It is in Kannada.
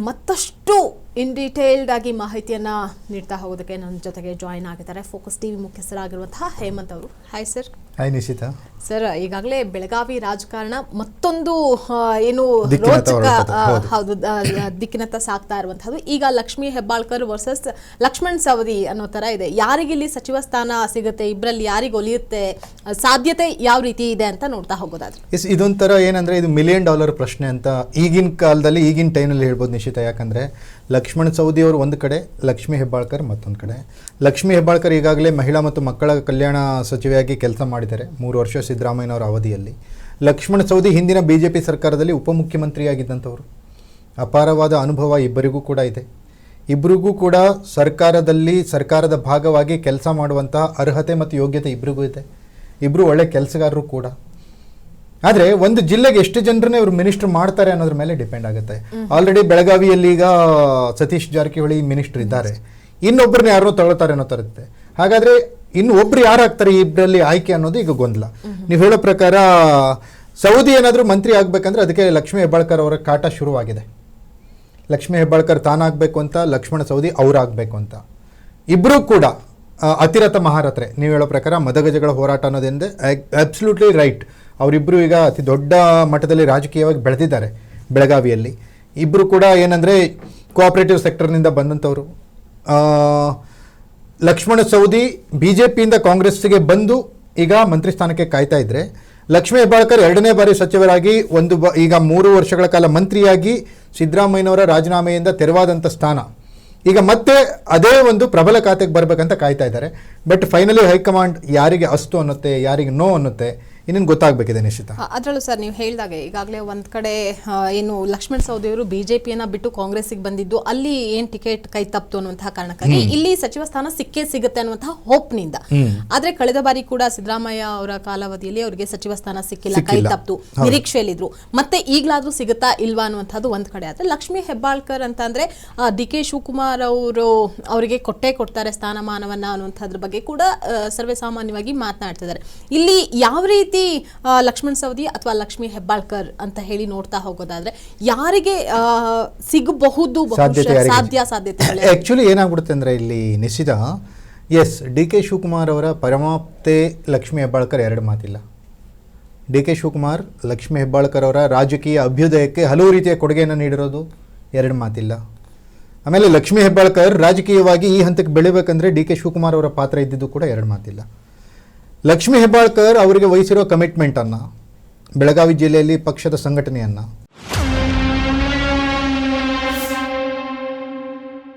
ಮತ್ತಷ್ಟು ಇನ್ ಡೀಟೇಲ್ಡ್ ಆಗಿ ಮಾಹಿತಿಯನ್ನ ನೀಡ್ತಾ ಹೋಗೋದಕ್ಕೆ ನನ್ನ ಜೊತೆಗೆ ಜಾಯಿನ್ ಆಗಿದ್ದಾರೆ ಫೋಕಸ್ ಟಿವಿ ಮುಖ್ಯಸ್ಥರಾಗಿರುವಂತಹ ಹೇಮಂತ್ ಅವರು. Hi sir. Hi Nishita. Sir, ಈಗಾಗಲೇ ಬೆಳಗಾವಿ ರಾಜಕಾರಣ ಮತ್ತೊಂದು ಏನು ರೋಚಕ ಹೌದು ದಿಕ್ಕಿನತ್ತ ಸಾಗ್ತಾ ಇರುವಂತಹದ್ದು. ಈಗ ಲಕ್ಷ್ಮೀ ಹೆಬ್ಬಾಳ್ಕರ್ ವರ್ಸಸ್ ಲಕ್ಷ್ಮಣ್ ಸವದಿ ಅನ್ನೋ ತರ ಇದೆ. ಯಾರಿಗಿಲ್ಲಿ ಸಚಿವ ಸ್ಥಾನ ಸಿಗುತ್ತೆ, ಇಬ್ಬರಲ್ಲಿ ಯಾರಿಗೆ ಒಲಿಯುತ್ತೆ, ಸಾಧ್ಯತೆ ಯಾವ ರೀತಿ ಇದೆ ಅಂತ ನೋಡ್ತಾ ಹೋಗೋದಾದ್ರೆ ಇದೊಂಥರ ಏನಂದ್ರೆ ಇದು $1 ಮಿಲಿಯನ್ ಪ್ರಶ್ನೆ ಅಂತ ಈಗಿನ ಕಾಲದಲ್ಲಿ ಈಗಿನ ಟೈಮಲ್ಲಿ ಹೇಳ್ಬೋದು ನಿಶಿತಾ. ಯಾಕಂದ್ರೆ ಲಕ್ಷ್ಮಣ್ ಸವದಿ ಅವರು ಒಂದು ಕಡೆ, ಲಕ್ಷ್ಮೀ ಹೆಬ್ಬಾಳ್ಕರ್ ಮತ್ತೊಂದು ಕಡೆ. ಲಕ್ಷ್ಮೀ ಹೆಬ್ಬಾಳ್ಕರ್ ಈಗಾಗಲೇ ಮಹಿಳಾ ಮತ್ತು ಮಕ್ಕಳ ಕಲ್ಯಾಣ ಸಚಿವೆಯಾಗಿ ಕೆಲಸ ಮಾಡಿದ್ದಾರೆ 3 ವರ್ಷ ಸಿದ್ದರಾಮಯ್ಯನವರ ಅವಧಿಯಲ್ಲಿ. ಲಕ್ಷ್ಮಣ್ ಸವದಿ ಹಿಂದಿನ BJP ಸರ್ಕಾರದಲ್ಲಿ ಉಪಮುಖ್ಯಮಂತ್ರಿಯಾಗಿದ್ದಂಥವರು. ಅಪಾರವಾದ ಅನುಭವ ಇಬ್ಬರಿಗೂ ಕೂಡ ಇದೆ. ಇಬ್ಬರಿಗೂ ಕೂಡ ಸರ್ಕಾರದ ಭಾಗವಾಗಿ ಕೆಲಸ ಮಾಡುವಂತಹ ಅರ್ಹತೆ ಮತ್ತು ಯೋಗ್ಯತೆ ಇಬ್ಬರಿಗೂ ಇದೆ. ಇಬ್ಬರು ಒಳ್ಳೆ ಕೆಲಸಗಾರರು ಕೂಡ. ಆದರೆ ಒಂದು ಜಿಲ್ಲೆಗೆ ಎಷ್ಟು ಜನರನ್ನೇ ಇವರು ಮಿನಿಸ್ಟರ್ ಮಾಡ್ತಾರೆ ಅನ್ನೋದ್ರ ಮೇಲೆ ಡಿಪೆಂಡ್ ಆಗುತ್ತೆ. ಆಲ್ರೆಡಿ ಬೆಳಗಾವಿಯಲ್ಲಿ ಈಗ ಸತೀಶ್ ಜಾರಕಿಹೊಳಿ ಮಿನಿಸ್ಟರ್ ಇದ್ದಾರೆ. ಇನ್ನೊಬ್ಬರನ್ನ ಯಾರೋ ತಗೊಳ್ತಾರೆ ಅನ್ನೋ ಥರ ಇರುತ್ತೆ. ಹಾಗಾದರೆ ಇನ್ನು ಒಬ್ರು ಯಾರು ಆಗ್ತಾರೆ ಇಬ್ಬರಲ್ಲಿ ಆಯ್ಕೆ ಅನ್ನೋದು ಈಗ ಗೊಂದಲ. ನೀವು ಹೇಳೋ ಪ್ರಕಾರ ಸೌದಿ ಏನಾದರೂ ಮಂತ್ರಿ ಆಗಬೇಕಂದ್ರೆ ಅದಕ್ಕೆ ಲಕ್ಷ್ಮೀ ಹೆಬ್ಬಾಳ್ಕರ್ ಅವರ ಕಾಟ ಶುರುವಾಗಿದೆ. ಲಕ್ಷ್ಮೀ ಹೆಬ್ಬಾಳ್ಕರ್ ತಾನಾಗಬೇಕು ಅಂತ, ಲಕ್ಷ್ಮಣ ಸವದಿ ಅವರಾಗಬೇಕು ಅಂತ. ಇಬ್ಬರೂ ಕೂಡ ಅತಿರಥ ಮಹಾರಥರೆ. ನೀವು ಹೇಳೋ ಪ್ರಕಾರ ಮದಗಜಗಳ ಹೋರಾಟ ಅನ್ನೋದೆಂದರೆ ಅಬ್ಸಲ್ಯೂಟ್ಲಿ ರೈಟ್. ಅವರಿಬ್ಬರು ಈಗ ಅತಿ ದೊಡ್ಡ ಮಟ್ಟದಲ್ಲಿ ರಾಜಕೀಯವಾಗಿ ಬೆಳೆದಿದ್ದಾರೆ ಬೆಳಗಾವಿಯಲ್ಲಿ. ಇಬ್ಬರು ಕೂಡ ಏನಂದರೆ ಕೋಆಪರೇಟಿವ್ ಸೆಕ್ಟರ್ನಿಂದ ಬಂದಂಥವರು. ಲಕ್ಷ್ಮಣ ಸವದಿ BJPಯಿಂದ ಕಾಂಗ್ರೆಸ್ಸಿಗೆ ಬಂದು ಈಗ ಮಂತ್ರಿ ಸ್ಥಾನಕ್ಕೆ ಕಾಯ್ತಾ ಇದ್ದರೆ, ಲಕ್ಷ್ಮೀ ಹೆಬ್ಬಾಳ್ಕರ್ 2ನೇ ಬಾರಿ ಸಚಿವರಾಗಿ ಈಗ 3 ವರ್ಷಗಳ ಕಾಲ ಮಂತ್ರಿಯಾಗಿ ಸಿದ್ದರಾಮಯ್ಯನವರ ರಾಜೀನಾಮೆಯಿಂದ ತೆರವಾದಂಥ ಸ್ಥಾನ ಈಗ ಮತ್ತೆ ಅದೇ ಒಂದು ಪ್ರಬಲ ಖಾತೆಗೆ ಬರಬೇಕಂತ ಕಾಯ್ತಾ ಇದ್ದಾರೆ. ಬಟ್ ಫೈನಲಿ ಹೈಕಮಾಂಡ್ ಯಾರಿಗೆ ಅಸ್ತು ಅನ್ನುತ್ತೆ, ಯಾರಿಗೆ ನೋ ಅನ್ನುತ್ತೆ, ಇನ್ನೇನು ಗೊತ್ತಾಗಬೇಕಿದೆ ನಿಶ್ಚಿತ. ಅದರಲ್ಲೂ ಸರ್ ನೀವು ಹೇಳಿದಾಗೆ ಈಗಾಗಲೇ ಒಂದು ಕಡೆ ಏನು ಲಕ್ಷ್ಮಣ್ ಸವದಿ ಅವರು BJPಯನ್ನು ಬಿಟ್ಟು ಕಾಂಗ್ರೆಸ್ಸಿಗೆ ಬಂದಿದ್ದು, ಅಲ್ಲಿ ಏನು ಟಿಕೆಟ್ ಕೈ ತಪ್ಪಿತು ಅನ್ನುವಂತಹ ಕಾರಣಕ್ಕಾಗಿ ಇಲ್ಲಿ ಸಚಿವ ಸ್ಥಾನ ಸಿಗುತ್ತೆ ಅನ್ನುವಂತಹ ಹೋಪ್ನಿಂದ. ಆದ್ರೆ ಕಳೆದ ಬಾರಿ ಕೂಡ ಸಿದ್ದರಾಮಯ್ಯ ಅವರ ಕಾಲಾವಧಿಯಲ್ಲಿ ಅವರಿಗೆ ಸಚಿವ ಸ್ಥಾನ ಸಿಕ್ಕಿಲ್ಲ, ಕೈ ತಪ್ಪಿತು, ನಿರೀಕ್ಷೆಯಲ್ಲಿದ್ರು. ಮತ್ತೆ ಈಗಲಾದ್ರೂ ಸಿಗುತ್ತಾ ಇಲ್ವಾ ಅನ್ನುವಂಥದ್ದು ಒಂದ್ ಕಡೆ. ಆದ್ರೆ ಲಕ್ಷ್ಮೀ ಹೆಬ್ಬಾಳ್ಕರ್ ಅಂತ ಅಂದ್ರೆ DK ಶಿವಕುಮಾರ್ ಅವರು ಅವರಿಗೆ ಕೊಡ್ತಾರೆ ಸ್ಥಾನಮಾನವನ್ನ ಅನ್ನುವಂಥದ್ರ ಬಗ್ಗೆ ಕೂಡ ಸರ್ವೇ ಸಾಮಾನ್ಯವಾಗಿ ಮಾತನಾಡ್ತಿದ್ದಾರೆ. ಇಲ್ಲಿ ಯಾವ ರೀತಿ ಲಕ್ಷ್ಮಣ್ ಸವದಿ ಅಥವಾ ಲಕ್ಷ್ಮೀ ಹೆಬ್ಬಾಳ್ಕರ್ ಅಂತ ಹೇಳಿ ನೋಡ್ತಾ ಹೋಗೋದಾದ್ರೆ ಯಾರಿಗೆ ಸಿಗಬಹುದು ಸಾಧ್ಯತೆ? ಆಕ್ಚುಲಿ ಏನಾಗ್ಬಿಡುತ್ತೆ ಅಂದ್ರೆ ಇಲ್ಲಿ ನಿಶ್ಚಿತ DK ಶಿವಕುಮಾರ್ ಅವರ ಪರಮಾಪ್ತೆ ಲಕ್ಷ್ಮೀ ಹೆಬ್ಬಾಳ್ಕರ್ 2 ಮಾತಿಲ್ಲ. DK ಶಿವಕುಮಾರ್ ಲಕ್ಷ್ಮೀ ಹೆಬ್ಬಾಳ್ಕರ್ ಅವರ ರಾಜಕೀಯ ಅಭ್ಯುದಯಕ್ಕೆ ಹಲವು ರೀತಿಯ ಕೊಡುಗೆಯನ್ನು ನೀಡಿರೋದು 2 ಮಾತಿಲ್ಲ. ಆಮೇಲೆ ಲಕ್ಷ್ಮೀ ಹೆಬ್ಬಾಳ್ಕರ್ ರಾಜಕೀಯವಾಗಿ ಈ ಹಂತಕ್ಕೆ ಬೆಳಿಬೇಕಂದ್ರೆ DK ಶಿವಕುಮಾರ್ ಅವರ ಪಾತ್ರ ಇದ್ದಿದ್ದು ಕೂಡ 2 ಮಾತಿಲ್ಲ. ಲಕ್ಷ್ಮೀ ಹೆಬ್ಬಾಳ್ಕರ್ ಅವರಿಗೆ ವಹಿಸಿರೋ ಕಮಿಟ್ಮೆಂಟನ್ನು, ಬೆಳಗಾವಿ ಜಿಲ್ಲೆಯಲ್ಲಿ ಪಕ್ಷದ ಸಂಘಟನೆಯನ್ನು,